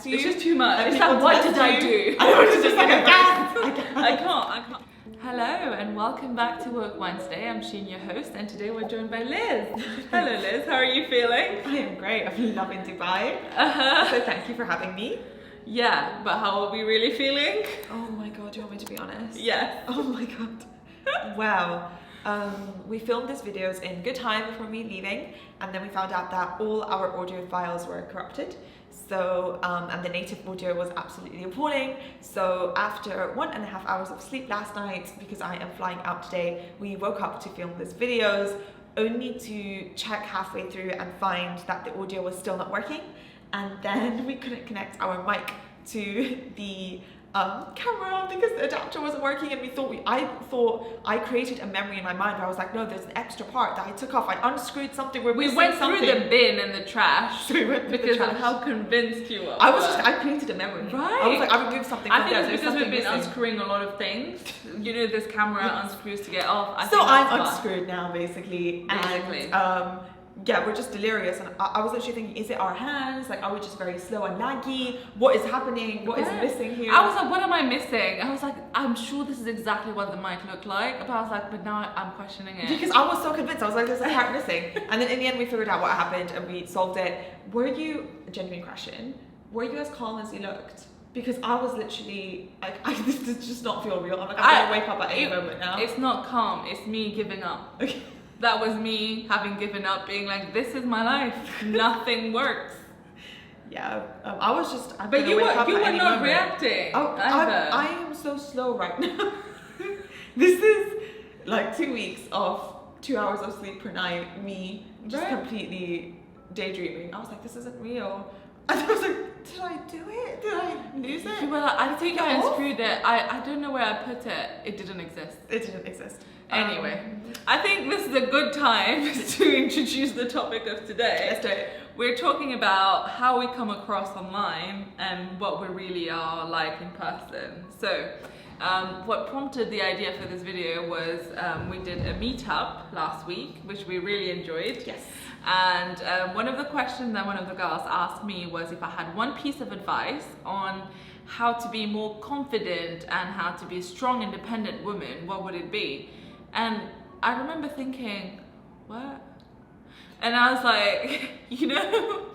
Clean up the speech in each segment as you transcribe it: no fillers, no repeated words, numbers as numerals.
text you. It's just too much. And It's people like, what text did I you. do? I was just like, I can't. I can't. Hello and welcome back to Work Wednesday. I'm Sheen, your host, and today we're joined by Liz. Hello Liz, how are you feeling? I am great. I've been loving Dubai. So thank you for having me. Yeah, but how are we really feeling? Oh my god, do you want me to be honest? Yes. Oh my god. Wow. We filmed these videos in good time before me leaving, and then we found out that all our audio files were corrupted. So, and the native audio was absolutely appalling. So after 1.5 hours of sleep last night, because I am flying out today, we woke up to film these videos, only to check halfway through and find that the audio was still not working. And then we couldn't connect our mic to the camera because the adapter wasn't working, and I thought I created a memory in my mind where I was like, no, there's an extra part that I took off. I unscrewed something. We went through the bin and the trash. So we went through because the trash. of how convinced you were. I created a memory. Right. I was like, I removed something from I think there. it's because we've been missing. unscrewing a lot of things. You know, this camera unscrews to get off. So I'm unscrewed now, basically. Basically. And yeah, we're just delirious, and I was literally thinking, is it our hands? Like, are we just very slow and laggy? What is happening? What is missing here? I was like, what am I missing? I was like, I'm sure this is exactly what the mic looked like, but I was like, but now I'm questioning it. Because I was so convinced. I was like, there's a part missing. And then in the end, we figured out what happened and we solved it. Were you, genuine question, were you as calm as you looked? Because I was literally like, this does just not feel real. I'm like, I'm gonna wake up at any moment now. It's not calm, it's me giving up. Okay. That was me having given up, being like, this is my life. Nothing works. Yeah, I was just. But you were not reacting. Oh, I am so slow right now. This is like 2 weeks of 2 hours of sleep per night. Me just completely daydreaming. I was like, this isn't real. And I was like, did I do it? Did I lose it? Well, I think I unscrewed it. I don't know where I put it. It didn't exist. It didn't exist. Anyway, I think this is a good time to introduce the topic of today. Let's do it. We're talking about how we come across online and what we really are like in person. So, what prompted the idea for this video was we did a meetup last week, which we really enjoyed. Yes. And one of the questions that one of the girls asked me was if I had one piece of advice on how to be more confident and how to be a strong, independent woman, what would it be? And I remember thinking, what? And I was like, you know,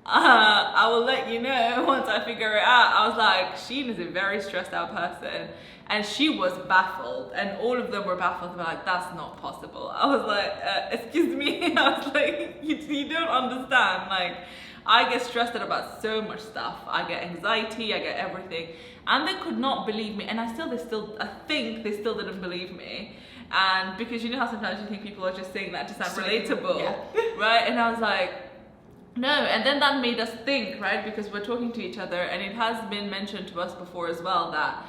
I will let you know once I figure it out. I was like, Sheen is a very stressed out person. And she was baffled, and all of them were baffled. They were like, that's not possible. I was like, excuse me. I was like, you don't understand. Like, I get stressed out about so much stuff. I get anxiety, I get everything. And they could not believe me. And I think they still didn't believe me. And because you know how sometimes you think people are just saying that to sound relatable, right? And I was like, no. And then that made us think, right? Because we're talking to each other, and it has been mentioned to us before as well that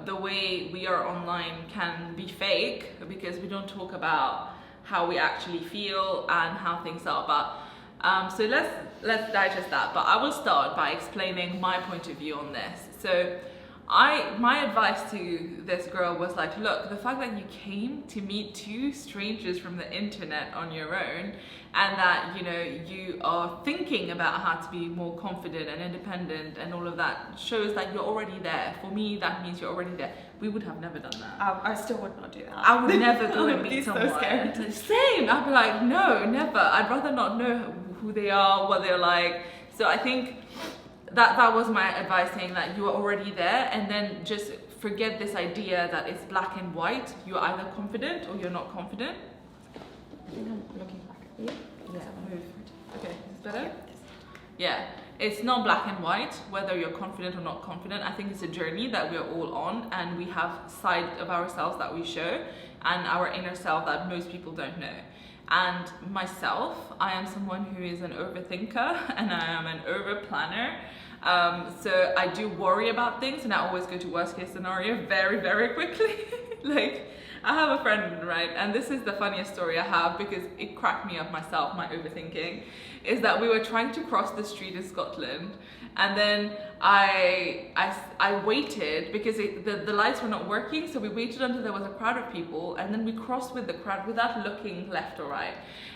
the way we are online can be fake because we don't talk about how we actually feel and how things are. But so let's digest that. But I will start by explaining my point of view on this. So my advice to this girl was like, look, the fact that you came to meet two strangers from the internet on your own, and that, you know, you are thinking about how to be more confident and independent and all of that shows that you're already there. For me, that means you're already there. We would have never done that. I still would not do that. I would never go and meet someone. So scared. Same. I'd be like, no, never. I'd rather not know who they are, what they're like. So I think that was my advice, saying that you are already there, and then just forget this idea that it's black and white. You're either confident or you're not confident. I think I'm looking back at you. Yeah, move. Okay, is this better? Yeah, it's not black and white, whether you're confident or not confident. I think it's a journey that we're all on, and we have sides of ourselves that we show, and our inner self that most people don't know. And myself, I am someone who is an overthinker and I am an over planner. So I do worry about things, and I always go to worst case scenario very, very quickly. Like, I have a friend, right? And this is the funniest story I have because it cracked me up myself, my overthinking, is that we were trying to cross the street in Scotland, and then I waited because the lights were not working, so we waited until there was a crowd of people, and then we crossed with the crowd without looking left or right.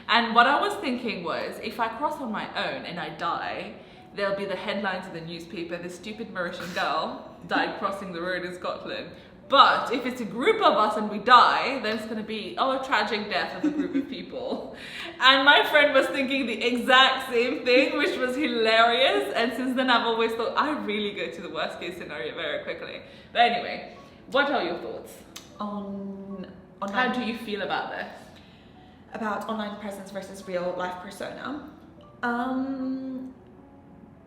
And what I was thinking was, if I cross on my own and I die, there'll be the headlines in the newspaper, this stupid Mauritian girl died crossing the road in Scotland. But if it's a group of us and we die, then it's going to be, a tragic death of a group of people. And my friend was thinking the exact same thing, which was hilarious. And since then, I've always thought, I really go to the worst case scenario very quickly. But anyway, what are your thoughts? On How do you feel about this? About online presence versus real life persona?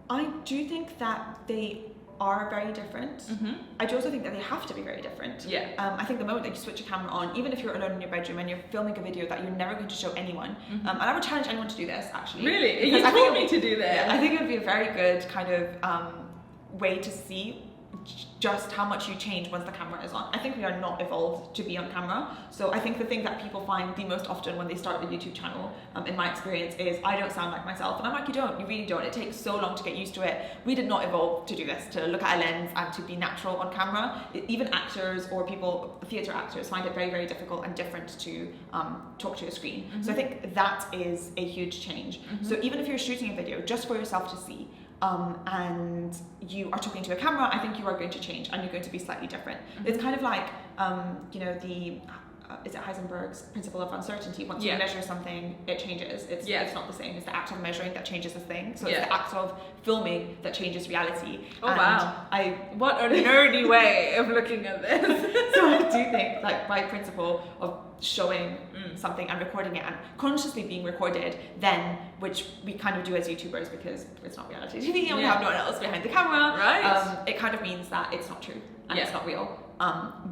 I do think that they are very different. Mm-hmm. I do also think that they have to be very different. Yeah. I think the moment that you switch your camera on, even if you're alone in your bedroom and you're filming a video that you're never going to show anyone, Mm-hmm. and I would challenge anyone to do this actually. Really? Because You told me to do that. Yeah, I think it would be a very good kind of way to see just how much you change once the camera is on. I think we are not evolved to be on camera. So I think the thing that people find the most often when they start a YouTube channel, in my experience, is I don't sound like myself. And I'm like, you really don't. It takes so long to get used to it. We did not evolve to do this, to look at a lens and to be natural on camera. Even actors or people, theatre actors, find it very, very difficult and different to talk to a screen. Mm-hmm. So I think that is a huge change. Mm-hmm. So even if you're shooting a video just for yourself to see, and you are talking to a camera, I think you are going to change and you're going to be slightly different. Mm-hmm. It's kind of like, is it Heisenberg's principle of uncertainty? Once you measure something, it changes. It's not the same. It's the act of measuring that changes the thing. So it's the act of filming that changes reality. Oh, and wow. What a nerdy nerdy way of looking at this. So I do think, like, by principle of showing something and recording it and consciously being recorded, then, which we kind of do as YouTubers because it's not reality TV and we have no one else behind the camera, right? It kind of means that it's not true and it's not real.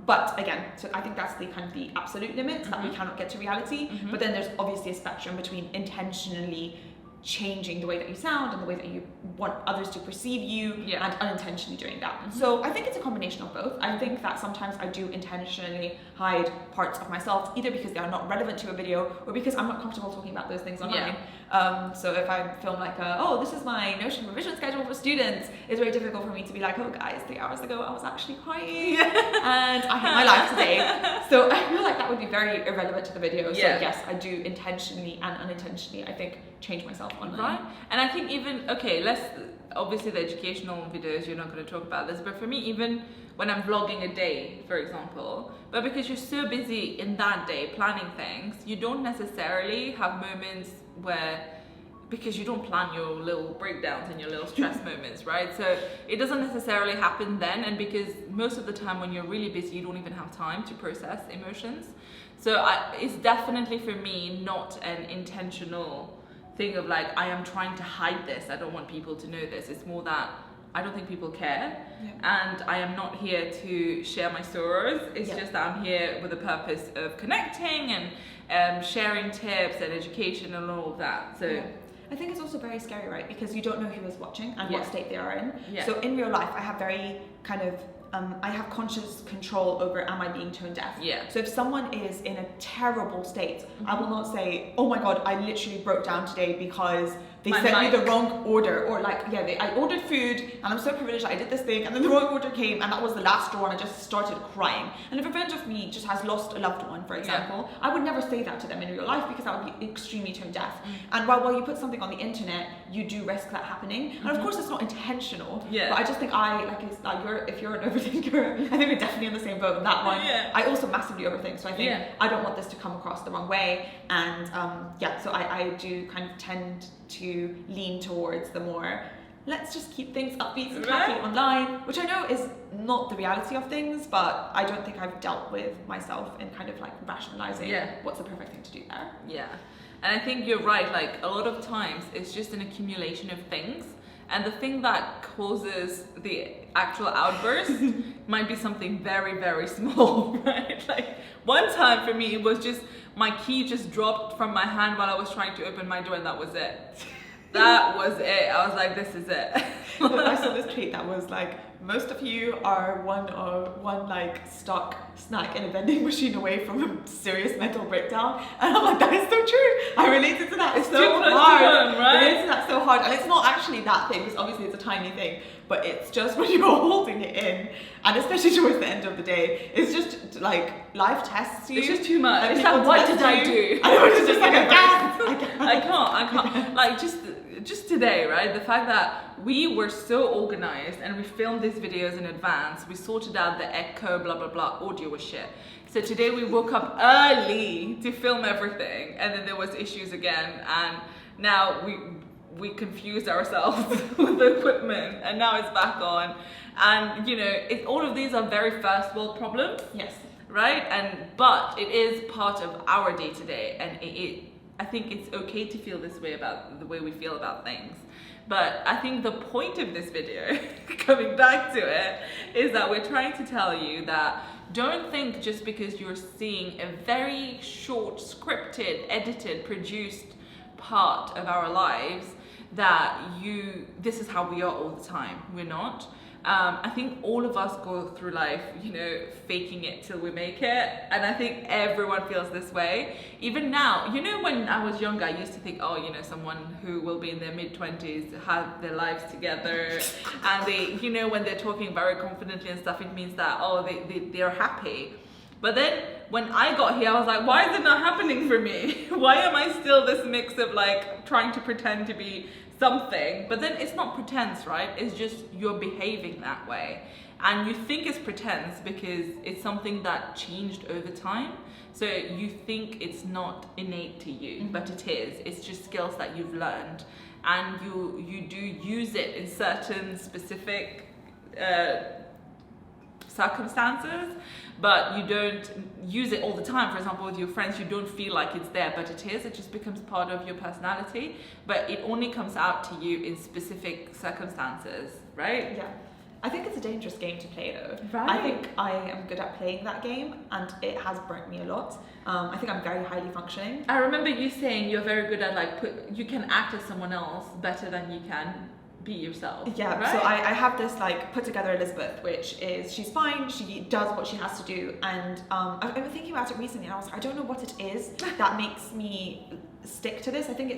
But again, so I think that's the kind of the absolute limit, that we cannot get to reality. But then there's obviously a spectrum between intentionally changing the way that you sound and the way that you want others to perceive you, and unintentionally doing that. So I think it's a combination of both. I think that sometimes I do intentionally hide parts of myself, either because they are not relevant to a video or because I'm not comfortable talking about those things online. So if I film like this is my Notion revision schedule for students, it's very difficult for me to be like, oh guys, 3 hours ago I was actually crying and I hate my life today. So I feel like that would be very irrelevant to the video. So yes, I do intentionally and unintentionally, I think, change myself online. Right. And I think even, obviously the educational videos, you're not going to talk about this, but for me, even when I'm vlogging a day, for example, but because you're so busy in that day planning things, you don't necessarily have moments where, because you don't plan your little breakdowns and your little stress moments, right? So it doesn't necessarily happen then, and because most of the time when you're really busy, you don't even have time to process emotions. So it's definitely for me not an intentional thing of like, I am trying to hide this, I don't want people to know this. It's more that I don't think people care, and I am not here to share my sorrows. It's just that I'm here with the purpose of connecting and sharing tips and education and all of that. So I think it's also very scary, right? Because you don't know who is watching and what state they are in. Yeah. So in real life, I have very kind of I have conscious control over, am I being tone deaf? Yeah. So if someone is in a terrible state, I will not say, oh my God, I literally broke down today because they sent me the wrong order, or like, I ordered food and I'm so privileged that I did this thing and then the wrong order came and that was the last straw and I just started crying. And if a friend of me just has lost a loved one, for example, I would never say that to them in real life because that would be extremely tone deaf. And while you put something on the internet, you do risk that happening. And of course it's not intentional, but I just think if you're an overthinker, I think we're definitely in the same boat on that one. I also massively overthink, so I think I don't want this to come across the wrong way. And so I do kind of tend to lean towards the more, let's just keep things upbeat and happy online, which I know is not the reality of things, but I don't think I've dealt with myself in kind of like rationalizing what's the perfect thing to do there. Yeah, and I think you're right, like a lot of times it's just an accumulation of things, and the thing that causes the actual outburst might be something very, very small, right? Like one time for me, it was just my key just dropped from my hand while I was trying to open my door, and that was it. That was it. I was like, this is it. I saw this tweet that was like, most of you are one like stuck snack in a vending machine away from a serious mental breakdown. And I'm like, that is so true. I related to that so hard. I related to that so hard. And it's not actually that thing, because obviously it's a tiny thing, but it's just when you're holding it in, and especially towards the end of the day, it's just like life tests you. It's just too much. Like, it's like, what did I do? I know, it's just like, I can't. Like just today, right? The fact that we were so organized and we filmed these videos in advance. We sorted out the echo, blah, blah, blah. Audio was shit. So today we woke up early to film everything, and then there was issues again, and now we confused ourselves with the equipment, and now it's back on. And you know, all of these are very first world problems. Yes. Right? But it is part of our day to day, and I think it's okay to feel this way about the way we feel about things. But I think the point of this video, coming back to it, is that we're trying to tell you that don't think just because you're seeing a very short, scripted, edited, produced part of our lives that this is how we are all the time. We're not. I think all of us go through life, you know, faking it till we make it. And I think everyone feels this way. Even now, you know, when I was younger, I used to think, oh, you know, someone who will be in their mid-20s have their lives together. And they, you know, when they're talking very confidently and stuff, it means that, oh, they're happy. But then when I got here, I was like, why is it not happening for me? Why am I still this mix of like trying to pretend to be something? But then it's not pretense, right? It's just you're behaving that way. And you think it's pretense because it's something that changed over time. So you think it's not innate to you, but it is. It's just skills that you've learned. And you do use it in certain specific circumstances, but you don't use it all the time. For example, with your friends, you don't feel like it's there, but it is. It just becomes part of your personality, but it only comes out to you in specific circumstances, right? Yeah. I think it's a dangerous game to play though. Right. I think I am good at playing that game, and it has burnt me a lot. I think I'm very highly functioning. I remember you saying you're very good at you can act as someone else better than you can be yourself. Yeah, right? so I have this like put together Elizabeth, which is she's fine, she does what she has to do, and I've been thinking about it recently, and I was like, I don't know what it is that makes me stick to this. I think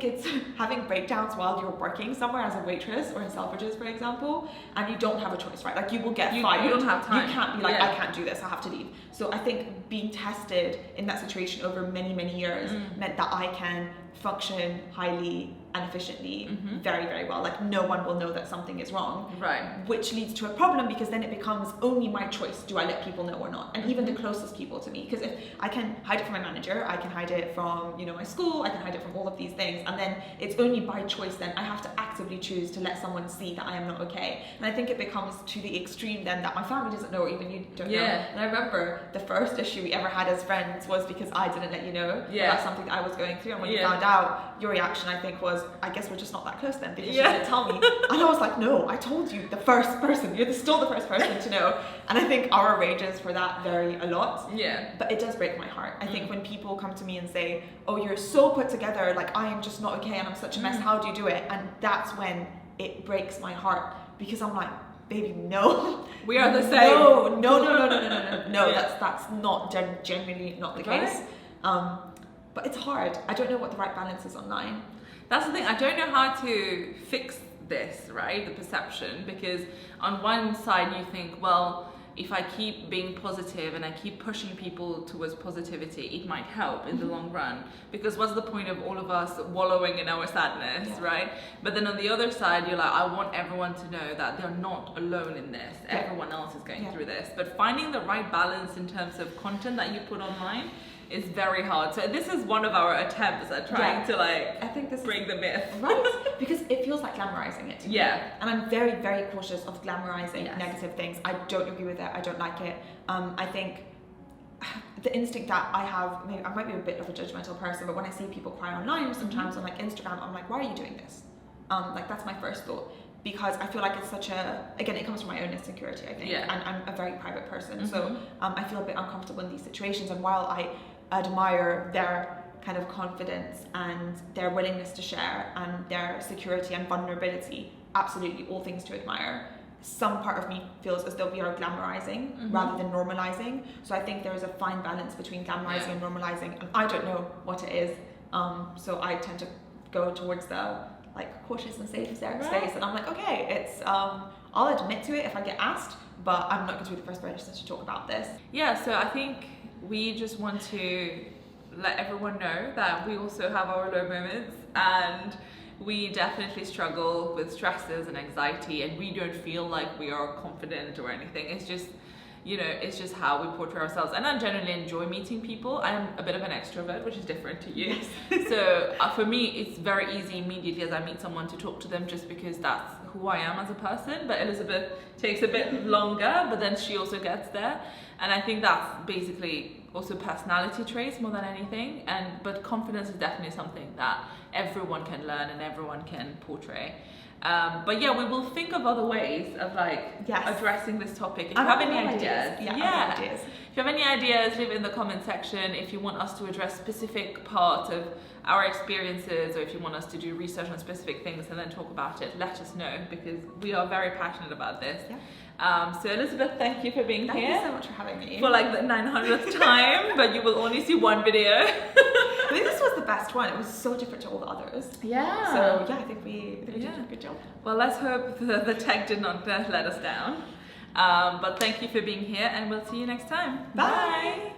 it's having breakdowns while you're working somewhere as a waitress or in Selfridges, for example, and you don't have a choice, right? Like you will get fired. You don't have time. You can't be like, I can't do this, I have to leave. So I think being tested in that situation over many, many years meant that I can function highly and efficiently very, very well. Like no one will know that something is wrong. Right. Which leads to a problem because then it becomes only my choice. Do I let people know or not? And even the closest people to me. Because if I can hide it from my manager, I can hide it from, you know, my school, I can hide it from all of these things. And then it's only by choice then I have to actively choose to let someone see that I am not okay. And I think it becomes to the extreme then that my family doesn't know or even you don't know. And I remember the first issue we ever had as friends was because I didn't let you know about something that I was going through. And when you found out, your reaction I think was, I guess we're just not that close then because you didn't tell me. And I was like, no, I told you, the first person. You're still the first person to know. And I think our rages for that vary a lot. Yeah. But it does break my heart. I think when people come to me and say, oh, you're so put together, like I am just not okay and I'm such a mess, how do you do it? And that's when it breaks my heart because I'm like, baby, no. We are the same. No, that's not genuinely not the case. But it's hard. I don't know what the right balance is online. That's the thing, I don't know how to fix this, right? The perception, because on one side you think, well, if I keep being positive and I keep pushing people towards positivity, it might help in the long run. Because what's the point of all of us wallowing in our sadness, right? But then on the other side, you're like, I want everyone to know that they're not alone in this. Everyone else is going through this. But finding the right balance in terms of content that you put online is very hard. So this is one of our attempts at trying to like, I think this break the myth. Right, because it feels like glamorizing it to me. And I'm very, very cautious of glamorizing negative things. I don't agree with it. I don't like it. I think the instinct that I have, maybe I might be a bit of a judgmental person, but when I see people cry online sometimes on like Instagram, I'm like, why are you doing this? Like that's my first thought. Because I feel like it's such again, it comes from my own insecurity, I think. And I'm a very private person. So I feel a bit uncomfortable in these situations. And while I admire their kind of confidence and their willingness to share and their security and vulnerability, absolutely all things to admire, some part of me feels as though we are glamorizing rather than normalizing. So I think there is a fine balance between glamorizing and normalizing, and I don't know what it is. So I tend to go towards the like cautious and safe space, and I'm like, okay, it's I'll admit to it if I get asked, but I'm not going to be the first person to talk about this. So I think we just want to let everyone know that we also have our low moments, and we definitely struggle with stresses and anxiety, and we don't feel like we are confident or anything. It's just, it's just how we portray ourselves. And I generally enjoy meeting people. I'm a bit of an extrovert, which is different to you. Yes. So for me, it's very easy immediately as I meet someone to talk to them, just because that's who I am as a person. But Elizabeth takes a bit longer, but then she also gets there. And I think that's basically also personality traits more than anything. But confidence is definitely something that everyone can learn and everyone can portray. But yeah, we will think of other ways of addressing this topic. If you have any ideas, if you have any ideas, leave it in the comment section. If you want us to address specific part of our experiences, or if you want us to do research on specific things and then talk about it, let us know, because we are very passionate about this. So Elizabeth, thank you for being here. Thank you so much for having me. For like the 900th time, but you will only see one video. I think this was the best one. It was so different to all the others. Yeah. So yeah, I think we did a good job. Well, let's hope the tech did not let us down. But thank you for being here, and we'll see you next time. Bye.